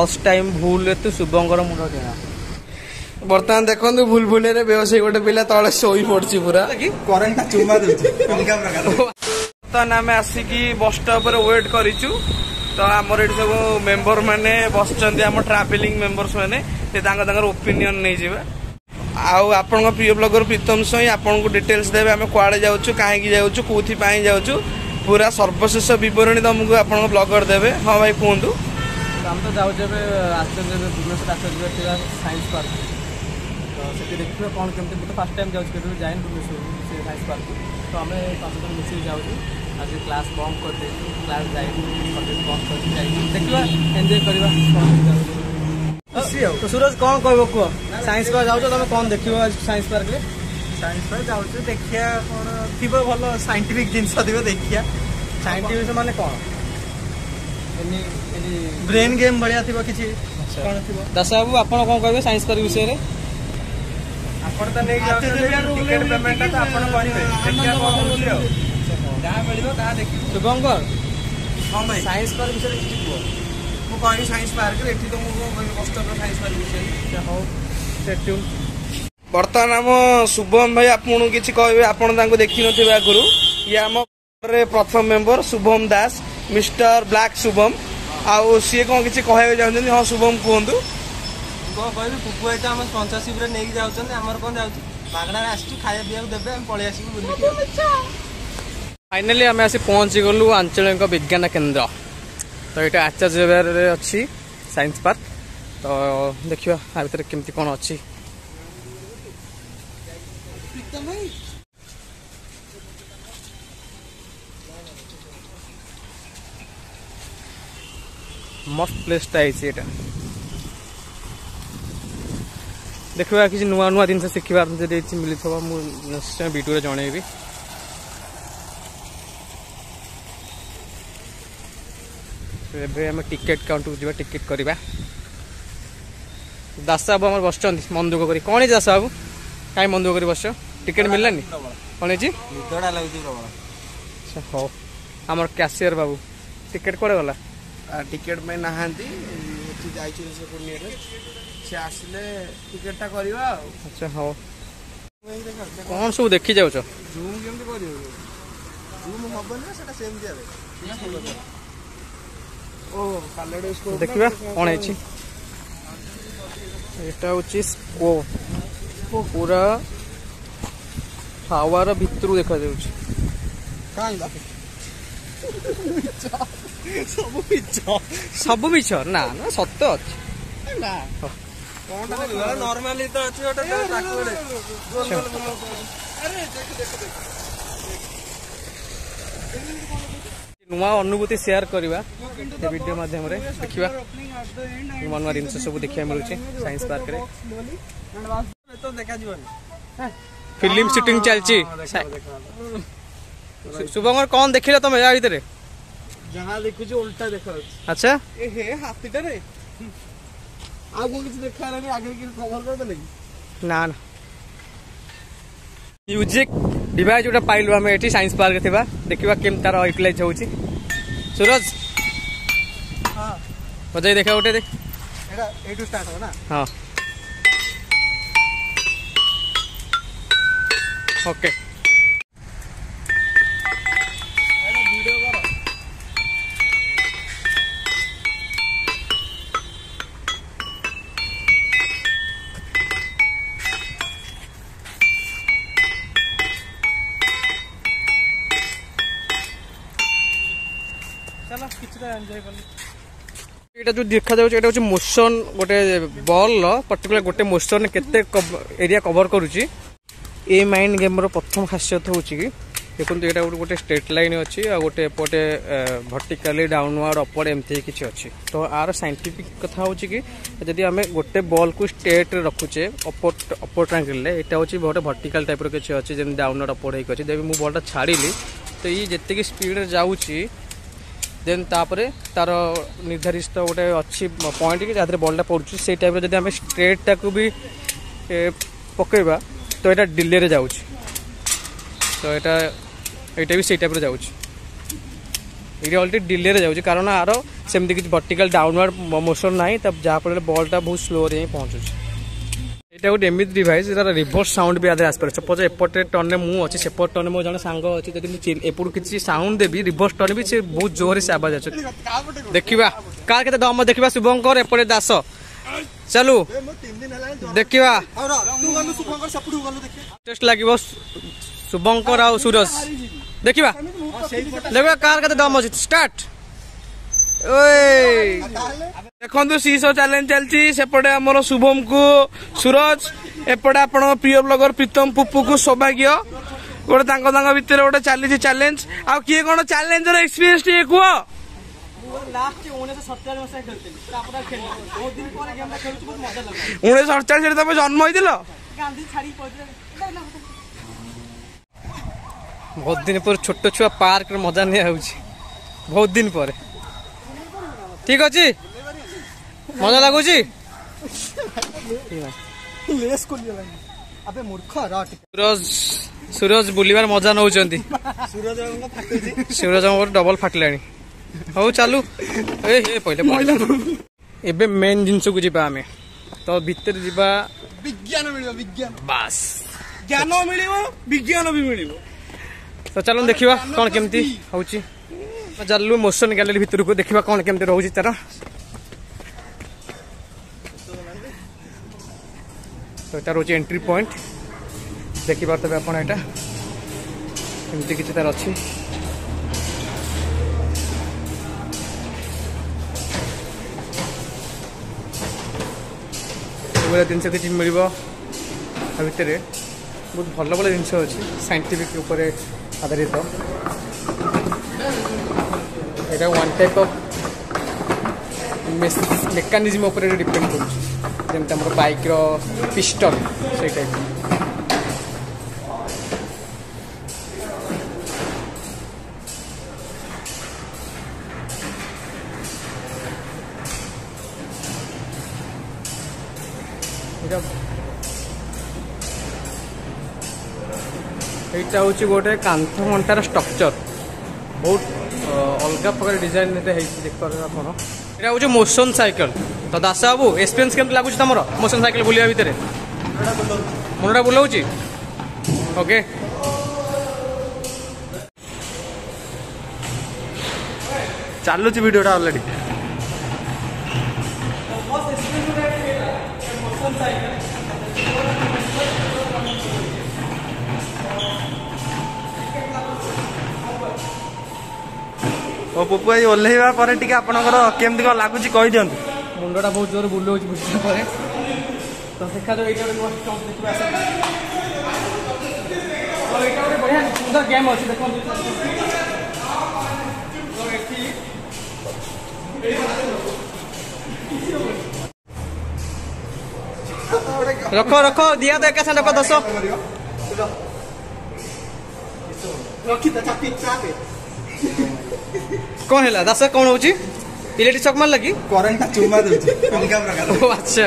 First time भूल तू शुभंकर मुंड टेना बर्तमान देखो भूल भूल बेहोश गोटे पिला तले शोई पड़ी पूरा बर्तमान आम आसिकी बस स्टॉप वेट करूँ तो आमर ये सब मेंबर मैंने बसचंदी आम ट्रावेलिंग मेंबर्स मैंने ओपिनियन नहीं जावे आपण प्रिय ब्लॉगर प्रीतम सही आपको डिटेल्स देवे आम कुआड़े जाऊँ कहीं जाऊँ कौथि जाऊँ पूरा सर्वशेष बरणी तुमको आप ब्लॉगर देवे। हाँ भाई कहतु हम तो जाऊँ आश्चर्य भुवनेश्वर आश्चर्य साइंस पार्क तो से देखिए कौन केमती तो फास्ट टाइम जाऊँ जाए भुवनेश्वर साइंस पार्क तो आम 5 जन मिसिक जाऊँ आज क्लास बंक कर क्लास जाए बंक कर देखा एंजॉय करवा तो सूरज कौन कह कह साइंस पार्क जाऊँ तुम कौन देख साइंस पार्क में साइंस पार्क जाऊँ देखिया कौन थी भल साइंटिफिक जिनस थी देखिया साइंटिफिक माने कौन ब्रेन गेम भाया थी किसी कौन थी दास बाबू आप कौन कहे साइंस पार्क विषय में आपन तो नहीं टिकट पेमेंट तो आपन करेंगे देखिया कौन जहाँ मिल शुभंकर हाँ भाई साइंस पार्क विषय किसी कह मुझे साइंस पार्क एठी तो मुझे कष्ट साइंस पार्क विषय हो बर्तमान आम शुभम भाई आपको किसी कहे आप देखी थे आगुरी ये आम प्रथम मेंबर शुभम दास मिस्टर ब्लैक शुभम आउ सी कौन किसी कहना चाहते हाँ शुभम कहतु कह कह पुपु भाई तो आम स्पॉन्सरशिप नहीं जाऊँ आमर कौन जाऊँ मागण आसू खाया पीवा देवे पलि आसू फाइनाली आम आसी पहुँची गलु आंचलिक विज्ञान केन्द्र तो ये आचार्य अच्छी साइंस पार्क तो देखिए आ भर केमती कौन अच्छी मस्त प्लेसटा है देखा किसी नुआ नुआ जिन शिखार मिली निश्चय वीडियो जनइबी टिकेट काउंटर को जावा टिकेट करवा दास बाबू आम बस मन दुख कर कौन दास बाबू कहीं मन दुख कर बस टिकेट मिललानी कौन है अच्छा हो आम कैशियर बाबू टिकेट कौन गला टिकेट में नहांती से आसले टिकेटा करवा अच्छा हाँ कौन सब देखी जाऊँ जूम केमती कर जूम हम देखा कौन है पूरा हावार भितर देखा सब मिछ ना ना सत अच्छी नॉर्मली तो अच्छी नुआ अनुभूति शेयर करवा वीडियो माध्यम देखा नुआ नुआ जिन सब देखा मिलूँ साइंस पार्क रे फिल्म शूटिंग चलती शुभंकर कौन देखिल तुम या भीतर जहाँ देखु उल्टा देखा अच्छा हाथीटा रे आगे किसी देखा आगे खबर कर ना ना म्यूजिक डिवाइस जो पाइलु आम ये साइंस पार्क थिबा देखा केम तार यूटिलाइज हो सूरज हाँ बजाई देखा गोटे देख स्टार्ट हो ना हाँ ओके जो देखा जाऊँ मोशन गोटे बॉल पर्टिकुलर गोटे मोशन केते एरिया कवर करुच्ची ए माइंड गेम प्रथम खासियत हूँ कि देखो यहाँ गोटे स्ट्रेट लाइन अच्छी आ गोटे एपटे भर्टिकाली डाउनवर्ड अपवर्ड एमती किसी अच्छी तो आर साइंटिफिक कथा हूँ कि जदि आम गोटे बॉल को स्ट्रेट रखुचे अपर ट्रांगल यहाँ हूँ गोटे भर्टिकाल टाइप किसी अच्छी जमी डाउनवर्ड अपवर्ड होती जब मुझे बॉलटा छाड़ी तो ये जी स्पीड जाऊँगी देन तापरे तार निर्धारित गोटे अच्छी पॉइंट कि जहाँ बॉलटा पड़ुची से टाइप जब आम स्ट्रेटा को भी पकईवा तो यहाँ डिले रे जाऊँ तो यहाँ भी से टाइप जाऊँ ये ऑलरेडी डिले जाऊँगी कारण आर सेमती किसी वर्टिकल डाउनवर्ड मोशन ना जहाँफल बॉलटा बहुत स्लो रे पहुँचुँ। ये गोटे एमती डिवाइस रिभर्स साउंड भी आदि आसपे सपोज एपटे टर्न में मुझे सेपट टर्न मो जन सांग अच्छी जब एपटू किसी साउंड देवी रिभर्स टर्न भी बहुत जोर से आवाज अच्छे देखा कार के दम देखा शुभंकर एपटे दास चलू देखा टेस्ट लगे शुभंकर आ सूरज देखा देखा कार के दम अच्छे स्टार्ट देखो सीसो चैलेंज चलती सेपटे आमर शुभम को सूरज एपटे आपण प्रिय ब्लॉगर प्रीतम पुप्पू को सौभाग्य गोटे भितर गोटे चली चैलेंज आ किए कौन चैलेंजर एक्सपीरियंस टे कह लास्ट 1948 तुम जन्म होइदिल बहुत दिन पर छोट छुआ पार्क मजा नहीं बहुत दिन पर ठीक अच्छे मजा लगुच सूरज बुलवार मजा नौ सूरज डबल फाटिला हौ चलू ए मेन जिनस को जीवा आम तो भितर जीवा विज्ञान मिलिबो विज्ञान बास ज्ञान मिलिबो विज्ञान भी मिलिबो तो चलो देखा कौन केमती होची चलू मोशन गैलरी भितर को देखा कौन केमती रोची तार तो यहाँ रोचे एंट्री पॉइंट देखी पार्थे आप एमती किसी तार अच्छी जिनस किसी मिल भितर बहुत भल भल जिनस अच्छी साइंटिफिक उपर आधारित यहाँ वन टाइप ऑफ मेकानिज्म उपर डिपेंड कर बाइक पिस्टन से टाइप यहाँ हूँ गोटे कांथ घंटार स्ट्रक्चर बहुत अलग प्रकार डिजाइन देख यहाँ हूँ मोशन साइकिल तो दास बाबू एक्सपीरियंस केमती लगुच तुम मोशन साइकिल बुलवा भितर मुंडा बुलाऊँ ओके चलुच वीडियोटा ऑलरेडी पुपु भाई ओह्लैवा पर टिके आपनकर केमती कौन लगुच कही दियंतु मुंडा बहुत जोर बुलाऊँ बुझा पर तो देखा जो ये नुआ स्टम्प देखा बढ़िया सुंदर गेम अच्छी देखो रख रख दिया तो एक साथ रख 10 कौन है दास कौन हो इलेक्ट्रिक शॉक मार लगी करेंट चुमा दउछ अच्छा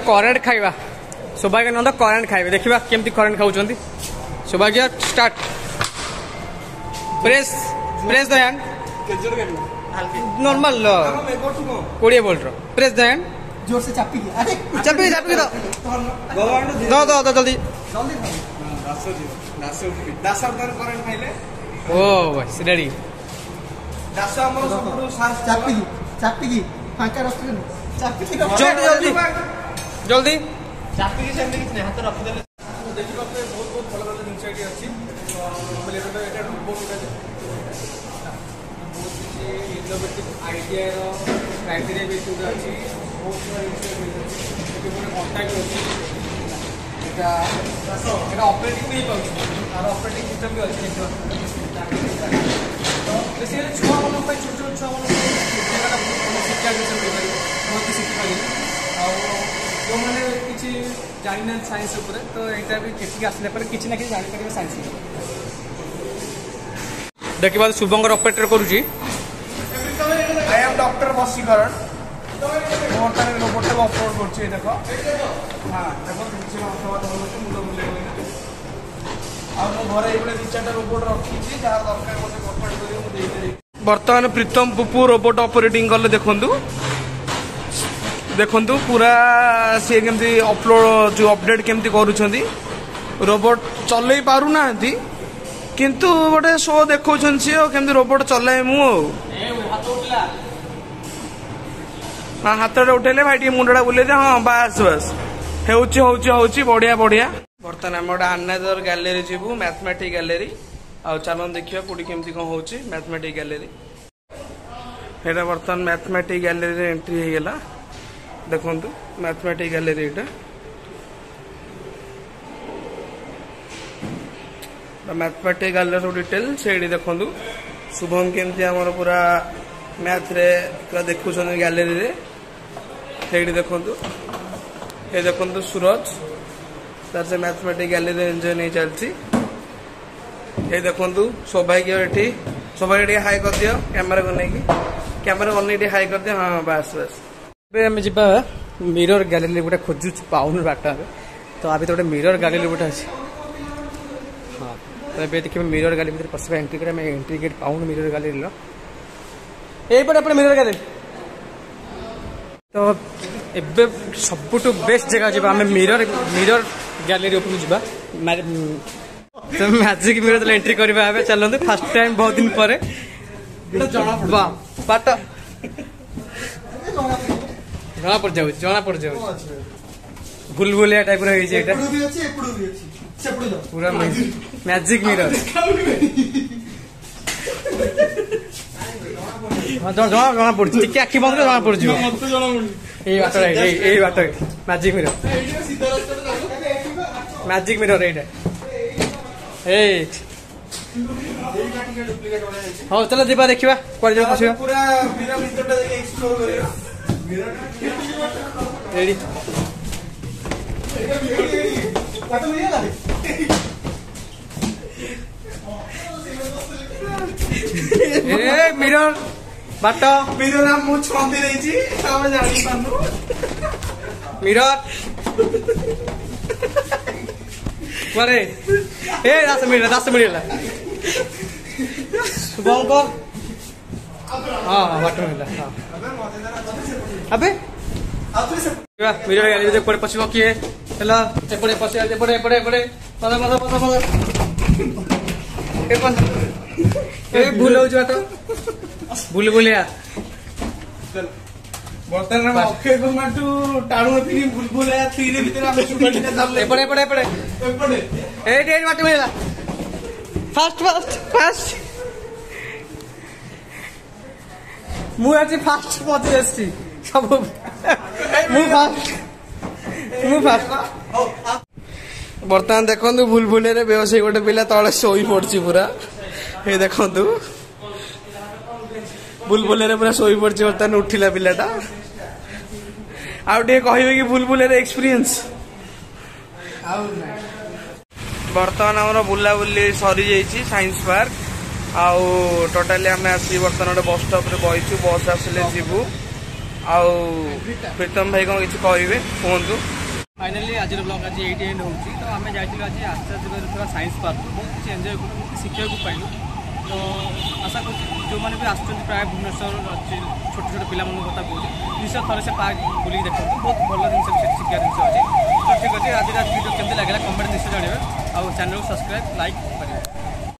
करेंट खाइबा सौभाग्य नंद करेंट खाइबे देखिबा केमती करेंट खाउचंती सौभाग्य start press press the hand normal 20 volt press the hand जोर से चापी अरे चापी दो दो दो जल्दी दास करेंट खाइले ओ बस रेडी दास हमर सब चापी की फांका रख चापी जल्दी जल्दी जल्दी चापी की सेमती किछ नै हाथ रख देले देखि बात बहुत बहुत भल भल जिंस एटी अछि बोले तो एटा रोबोट उडा बहुत किछि इनोवेटिव आईडिया रो क्राइटेरिया बेस उडा अछि बहुत सारा कॉन्टैक्ट अछि एटा ऑपरेटिंग भी पाउछ और ऑपरेटिंग सिस्टम भी अछि तो बेसिकली छुआ मन पे छोट छोट छुआ मन शिक्षा दिसन देबे बहुत शिखि पारि आ जो माने किछि जानिना साइंस ऊपर तो एटा भी किछि आसले पर किछि ना किछि जानि परिबे साइंस देखि बाद शुभंकर ऑपरेटर करूची आई एम डॉक्टर वशीकरण मोटर रोबोट को अपलोड करछि देखो हां देखो किछि बात होलो मुंड बुले आ मो घरे एबे 2-4 रोबोट रखी छी जा दरकार मते ऑपरेट करियो मु देई दे बर्तमान प्रीतम पुपू रोबोट ऑपरेटिंग कले देखंतु पूरा सी केमती अपलोड जो अपडेट केमती करूछंती रोबोट चलई पारु नांती किंतु गोटे शो देखौछन सी केमती रोबोट चलाए मु हां हाथटा उठेले भाई टी मुंडा बुले दे हां बस बस होउची बढ़िया बढ़िया बर्तमान आम गोटे अनदर गैलेरी जीवु मैथमेटिक गैलेरी आ चलन देखिया कोडी केमती कोन होउची मैथमेटिक गैलेरी एटा बर्तमान मैथमेटिक गैलेरी रे एंट्री हे गेला देखंतु मैथमेटिक गैलेरी एटा मैथमेटिक गैलेरी डिटेल सेडी देखंतु शुभम केमती हमर पूरा मैथ रे पूरा देखुछन गैलेरी रे सेडी देखंतु ए देखंतु सूरज तार से मैथमेटिक गैलेरी एंजॉय नहीं चलती ये देखंतु सौभाग्य एठी सौभाग्य हाई कर दियो कैमरा को नहीं हाई कर दियो हां बस बस बे हम जिबा मिरर गैलरी गोटे खोजु पाउन बाटा तो अभी तो गोटे मिरर गैलरी गोटे अछि हां तो बे देखिए मिरर गैलरी भीतर पसबे एंट्री करे मैं एंट्री गेट पाउन मिरर गैलरी लो एई पटे अपन मिरर गैलरी तो एबे सबटु बेस्ट जगह जिबा हमें मिरर गैलरी ऊपर जिबा तो मैजिक मिरर एंट्री करबा आबे चलंदे फर्स्ट टाइम बहुत दिन परे जना बाटा जना पड़ जाऊ बुलबुलिया टाइप रही छै एटा पूरा मैजिक मिरर हां जना पड़ टिके आखि बंद कर जना पड़ जिवो मत जना पड़ एई बाटा मैजिक मिरर एटा ए हाँ चलो जीवा देखा कुआड़े जाऊ पशिबा पूरा मिरर भीतरटा देखि एक्सप्लोर करियो रेडी काटो मिला ए मिरर बाटा मिरर हम मु छंदी रही छी हम जानि पानु मिरर कुआड़े ए 10 मिनट शुभम को हाँ वाटर मिला हाँ अबे मिरर गैलरी दे पड़े पछिबो किए चला एपड़े पछे एपड़े ए भूल हो जातो बुलबुलिया चल बर्तन में अक्षय कुमार टू टाणु फिल्म बुलबुलिया 3 भीतर हम शूटिंग कर एपड़े ए वाटर मिला फास्ट मु आज फास्ट पहुंची आसी सब मु फास्ट बर्तमान देखंतु बुलबुले रे बेहोश गोटे पिला तळे सोई पड़ची पूरा ए देखंतु बुलबुले रे पूरा सोई पड़ची बर्तमान उठिला पिलाटा आउटे कहबे कि बुलबुले रे एक्सपीरियंस बर्तमान आम बुला बुली सरी जाइए साइंस पार्क आउ टोटाली आम आसी बर्तमान गोटे बस स्टॉप रे बहीचु बस आसिले जीवु आउ प्रीतम भाई कौन किसी कहे कहतु फाइनाली आज ब्लॉग आज ये एंड होची तो आम जाइलु आज आचार्य पूरा साइंस पार्क बहुत किसी एंजॉय कलु बहुत शिक्षा को पाइलु तो आशा कर जो मैंने भी आसुच्च प्राय भुवनेश्वर छोट छोट पिला कथा कहूँ निश्चय थे से पार्क बुल देखते बहुत भल जिन शिक्षा जिन अच्छे तो ठीक अच्छे आज वीडियो केमती लगे कमेंट निश्चय जानवे आउ चैनल को सब्सक्राइब लाइक करेंगे।